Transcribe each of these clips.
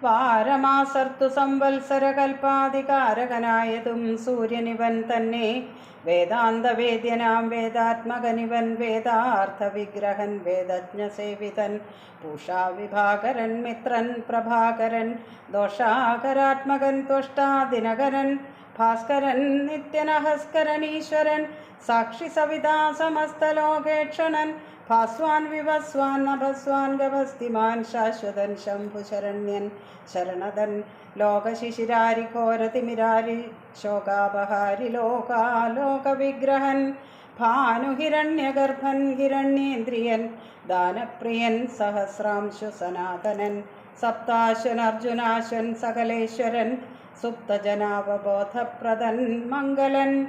വാരമാസർത്തു സംവത്സരകൽപ്പാധികാരകനായതും സൂര്യനിവൻ തന്നെ. വേദാന്തവേദ്യനാം വേദാത്മകനിവൻ വേദാർത്ഥവിഗ്രഹൻ വേദജ്ഞസേവിതൻ പൂഷാവിഭാകരൻ മിത്രൻ പ്രഭാകരൻ ദോഷാകരാത്മകൻ ത്വഷ്ടാ ദിനകരൻ ഭാസ്കരൻ നിത്യനഹസ്കരൻ ഈശ്വരൻ സാക്ഷി സവിതാ സമസ്തലോകേക്ഷണൻ ഭാസ്വാൻ വിവസ്വാൻ നഭസ്വാൻ ഗവസ്തിമാൻ ശാശ്വതൻ ശംഭുശരണ്യൻ ശരണദൻ ലോകശിശിരാരിഘോരതിമിരാരി ശോകാപഹാരി ലോകാലോകവിഗ്രഹൻ ഭാനുഹിരണ്യഗർഭൻ ഹിരണ്യേന്ദ്രിയൻ ദാനപ്രിയൻ സഹസ്രാംശു സനാതനൻ സപ്താശ്വൻ അർജുനാശ്വൻ സകലേശ്വരൻ സുപ്തജനാവബോധപ്രദൻ മംഗലൻ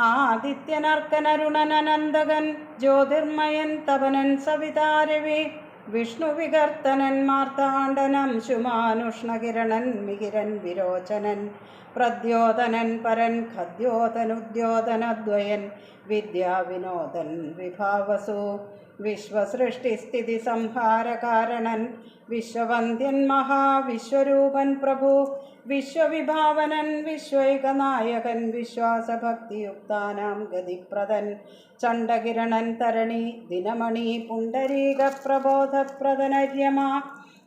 ആദിത്യനർക്കനരുണനനന്ദകൻ ജ്യോതിർമയൻ തപനൻ സവിതാരവി വിഷ്ണുവികർത്തനൻ മാർത്താണ്ഡനം ശുമാനുഷ്ണകിരണൻ മിഹിരൻ വിരോചനൻ പ്രദ്യോതനൻ പരൻ ഖദ്യോതനുദ്യോതനദ്വയൻ വിദ്യാവിനോദൻ വിഭാവസു വിശ്വസൃഷ്ടിസ്ഥിതി സംഹാരകാരണൻ വിശ്വവന്ദ്യൻ മഹാവിശ്വരൂപൻ പ്രഭു വിശ്വവിഭാവനൻ വിശ്വൈകനായകൻ വിശ്വാസഭക്തിയുക്താനാം ഗതിപ്രദൻ ചണ്ഡകിരണൻ തരണി ദിനമണി പുണ്ടരീക പ്രബോധപ്രദനര്യമ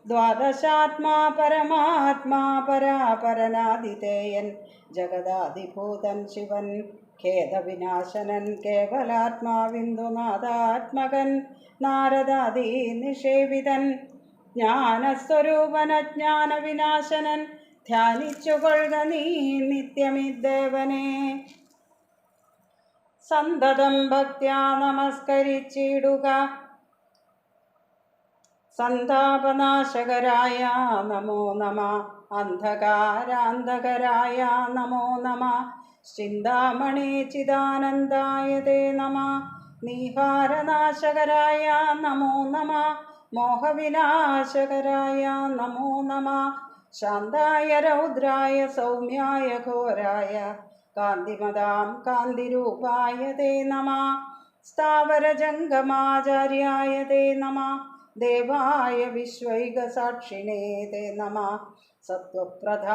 ദ്വാദശാത്മാ പരമാത്മാ പരാപരനാദിതേയൻ ജഗദാധിഭൂതൻ ശിവൻ ഖേദവിനാശനൻ കേവലാത്മാവിന്ദുനാഥാത്മകൻ നാരദാദി നിഷേവിതൻ ജ്ഞാനസ്വരൂപനജ്ഞാനവിനാശനൻ ധ്യാനിച്ചുകൊള്ളുക നീ നിത്യമിദ്ദേവനെ. സന്തതം ഭക്ത്യാ നമസ്കരിച്ചിടുക. സന്താപനാശകരായ നമോ നമ. അന്ധകാരാന്ധകരായ നമോ നമ. ചിന്താമണി ചിദാനന്ദായ തേ നമ. നീഹാരനാശകരായ നമോ നമ. മോഹവിനാശകരായ നമോ നമ. ശാന്തായ രൗദ്രായ സൗമ്യായ ഘോരായ കാന്തിമതാം കാന്തിരൂപായ തേ നമ. സ്ഥാവരജംഗമാചാര്യായ തേ നമ. ദേവായ വിശ്വൈകസാക്ഷിണേ തേ നമ. സത്വപ്രധാന